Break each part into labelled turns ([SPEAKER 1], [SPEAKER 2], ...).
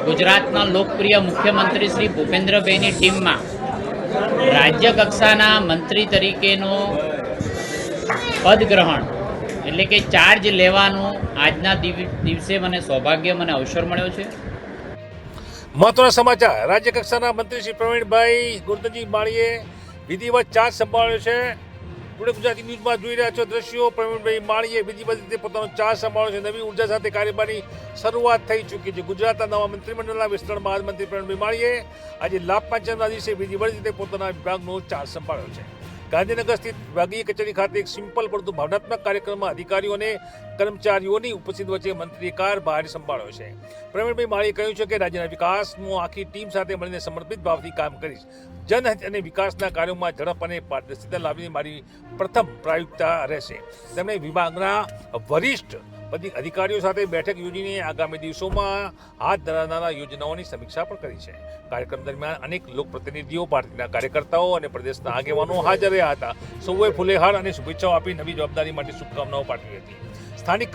[SPEAKER 1] ગુજરાતના લોકપ્રિય મુખ્યમંત્રી શ્રી ભૂપેન્દ્રભાઈની ટીમમાં રાજ્ય કક્ષાના મંત્રી તરીકેનો પદગ્રહણ એટલે કે ચાર્જ લેવાનું આજના દિવસે મને સૌભાગ્ય મને અવસર મળ્યો છે।
[SPEAKER 2] મહત્વના સમાચાર। રાજ્ય કક્ષાના મંત્રી શ્રી પ્રવીણભાઈ ગુરદનજી માળીએ વિધિવત ચાર્જ સંભાળ્યો છે। ટુડે ગુજરાતી ન્યૂઝમાં જોઈ રહ્યા છો દ્રશ્યો। પ્રવીણભાઈ માળીએ વિધિવત રીતે પોતાનો ચાર્જ સંભાળ્યો છે। નવી ઉર્જા સાથે કાર્યભારની શરૂઆત થઈ ચૂકી છે। ગુજરાતના નવા મંત્રીમંડળના વિસ્તરણમાં મંત્રી પ્રવીણભાઈ માળીએ આજે લાભ પાંચમના દિવસે વિધિવત રીતે પોતાના વિભાગનો ચાર્જ સંભાળ્યો છે। ગાંધીનગર સ્થિત વિભાગીય કચેરી ખાતે એક સિમ્પલ પરંતુ ભાવનાત્મક કાર્યક્રમમાં અધિકારીઓ અને કર્મચારીઓની ઉપસ્થિત વચ્ચે મંત્રીએ કાર્યભાર સંભાળ્યો છે। પ્રવીણભાઈ માળીએ કહ્યું છે કે રાજ્યના વિકાસમાં આખી ટીમ સાથે મળીને સમર્પિત ભાવથી કામ કરીશ। જનહિત અને વિકાસના કાર્યોમાં ઝડપ અને પારદર્શિતા લાવીને મારી પ્રથમ પ્રાયોગિકતા રહેશે। તેમણે વિભાગના વરિષ્ઠ બધી અધિકારીઓ સાથે બેઠક યોજીને આગામી દિવસોમાં હાથ ધરાનારા યોજનાઓની સમીક્ષા પણ કરી છે। કાર્યક્રમ દરમિયાન અનેક લોકપ્રતિનિધિઓ, પાર્ટીના કાર્યકર્તાઓ અને પ્રદેશના આગેવાનો હાજર રહ્યા હતા। સૌએ ફૂલેહાર અને શુભેચ્છાઓ આપી નવી જવાબદારી માટે શુભકામનાઓ પાઠવી હતી। સ્થાનિક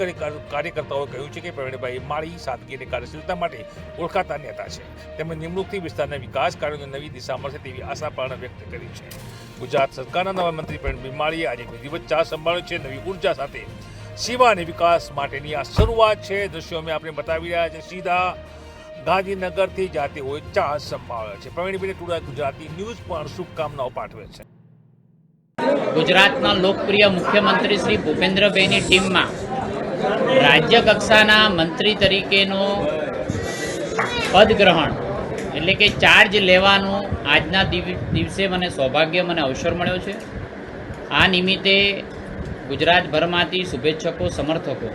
[SPEAKER 2] કાર્યકર્તાઓએ કહ્યું છે કે પ્રવીણભાઈ માળી સાદગી અને કાર્યશીલતા માટે ઓળખાતા નેતા છે। તેમણે નિમણૂકથી વિસ્તારના વિકાસ કાર્યોને નવી દિશા મળશે તેવી આશા પણ વ્યક્ત કરી છે। ગુજરાત સરકારના નવા મંત્રી પ્રવીણભાઈ માળીએ આજે વિધિવત ચાર્જ સંભાળ્યો છે। નવી ઉર્જા સાથે સેવા અને વિકાસ માટેની આ શરૂઆત છે। દ્રશ્યો અમે આપણે બતાવી રહ્યા છે। સીધા ગાંધીનગરથી જાતે હોય ચાર્જ સંભાળ્યો છે। પ્રવીણભાઈને ટુડે ગુજરાતી ન્યૂઝ પણ શુભકામનાઓ પાઠવે છે।
[SPEAKER 1] ગુજરાતના લોકપ્રિય મુખ્યમંત્રી શ્રી ભૂપેન્દ્રભાઈની ટીમમાં રાજ્ય કક્ષાના મંત્રી તરીકેનો પદગ્રહણ એટલે કે ચાર્જ લેવાનું આજના દિવસે મને સૌભાગ્ય મને અવસર મળ્યો છે। આ નિમિત્તે ગુજરાતભરમાંથી શુભેચ્છકો, સમર્થકો,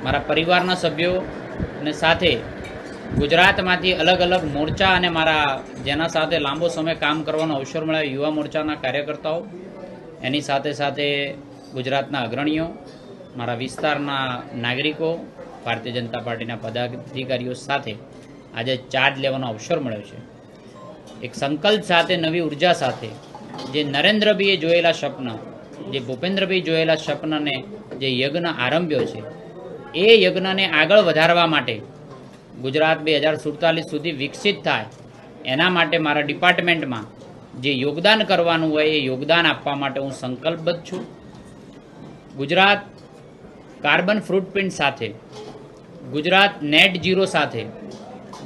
[SPEAKER 1] મારા પરિવારના સભ્યો અને સાથે ગુજરાતમાંથી અલગ અલગ મોરચા અને મારા જેના સાથે લાંબો સમય કામ કરવાનો અવસર મળ્યો યુવા મોરચાના કાર્યકર્તાઓ, એની સાથે સાથે ગુજરાતના અગ્રણીઓ, મારા વિસ્તારના નાગરિકો, ભારતીય જનતા પાર્ટીના પદાધિકારીઓ સાથે આજે ચાર્જ લેવાનો અવસર મળ્યો છે। એક સંકલ્પ સાથે, નવી ઉર્જા સાથે, જે નરેન્દ્રભાઈએ જોયેલા સ્વપ્ન, જે ભૂપેન્દ્રભાઈ જોયેલા સ્વપ્નને જે યજ્ઞ આરંભ્યો છે એ યજ્ઞને આગળ વધારવા માટે ગુજરાત 2047 સુધી વિકસિત થાય એના માટે મારા ડિપાર્ટમેન્ટમાં જે યોગદાન કરવાનું હોય એ યોગદાન આપવા માટે હું સંકલ્પબદ્ધ છું। ગુજરાત કાર્બન ફૂટપ્રિન્ટ સાથે, ગુજરાત નેટ ઝીરો સાથે,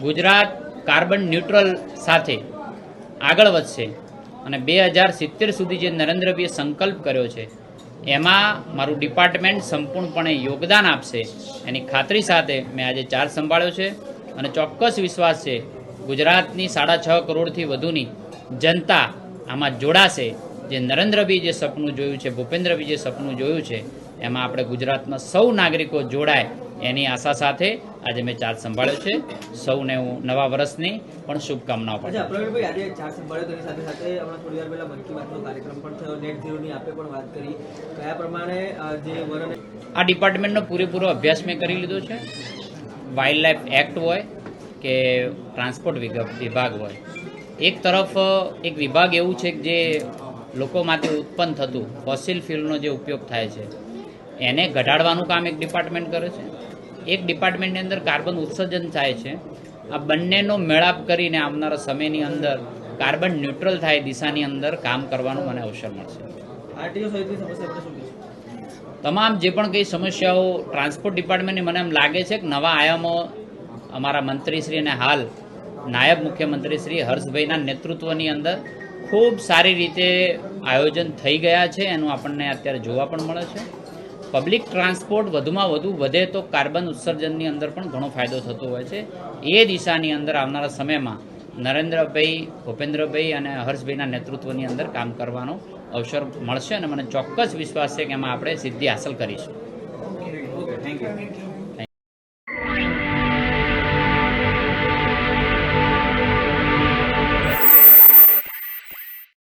[SPEAKER 1] ગુજરાત કાર્બન ન્યુટ્રલ સાથે આગળ વધશે અને 2070 સુધી જે નરેન્દ્રભાઈએ સંકલ્પ કર્યો છે એમાં મારું ડિપાર્ટમેન્ટ સંપૂર્ણપણે યોગદાન આપશે એની ખાતરી સાથે મેં આજે ચાર્જ સંભાળ્યો છે। અને ચોક્કસ વિશ્વાસ છે ગુજરાતની 6.5 કરોડથી વધુની જનતા આમાં જોડાશે। જે નરેન્દ્રભાઈ જે સપનું જોયું છે, ભૂપેન્દ્રભાઈ જે સપનું જોયું છે એમાં આપણે ગુજરાતના સૌ નાગરિકો જોડાય એની આશા સાથે આજે મેં ચાર્જ સંભાળ્યો છે। સૌને હું નવા વર્ષની પણ શુભકામનાઓ પાઠવું છું।
[SPEAKER 3] પ્રવીણભાઈ, આજે ચાર્જ સંભાળ્યો તેની સાથે સાથે હમણાં થોડી વાર પહેલા મન કી બાતનો કાર્યક્રમ પણ થયો, નેટ ઝીરોની આપે પણ વાત કરી, કયા પ્રમાણે જે
[SPEAKER 1] આ ડિપાર્ટમેન્ટનો પૂરેપૂરો અભ્યાસ મેં કરી લીધો છે। વાઇલ્ડ લાઈફ એક્ટ હોય કે ટ્રાન્સપોર્ટ વિભાગ હોય, એક તરફ એક વિભાગ એવું છે કે જે લોકોમાંથી ઉત્પન્ન થતું ફોસિલ ફ્યુલનો જે ઉપયોગ થાય છે એને ઘટાડવાનું કામ એક ડિપાર્ટમેન્ટ કરે છે। એક ડિપાર્ટમેન્ટની અંદર કાર્બન ઉત્સર્જન થાય છે। આ બંનેનો મેળાપ કરીને આવનારા સમયની અંદર કાર્બન ન્યુટ્રલ થાય દિશાની અંદર કામ કરવાનો મને અવસર મળશે।
[SPEAKER 3] આરટીઓ સહિતની સમસ્યા શું છે?
[SPEAKER 1] તમામ જે પણ કંઈ સમસ્યાઓ ટ્રાન્સપોર્ટ ડિપાર્ટમેન્ટની મને એમ લાગે છે કે નવા આયામો અમારા મંત્રીશ્રી અને હાલ નાયબ મુખ્યમંત્રી શ્રી હર્ષભાઈના નેતૃત્વની અંદર ખૂબ સારી રીતે આયોજન થઈ ગયા છે એનું આપણને અત્યારે જોવા પણ મળે છે। પબ્લિક ટ્રાન્સપોર્ટ વધુમાં વધુ વધે તો કાર્બન ઉત્સર્જનની અંદર પણ ઘણો ફાયદો થતો હોય છે। એ દિશાની અંદર આવનારા સમયમાં નરેન્દ્રભાઈ, ભૂપેન્દ્રભાઈ અને હર્ષભાઈના નેતૃત્વની અંદર કામ કરવાનો અવસર મળશે અને મને ચોક્કસ વિશ્વાસ છે કે એમાં આપણે સિદ્ધિ હાંસલ કરીશું।
[SPEAKER 3] Okay, thank you.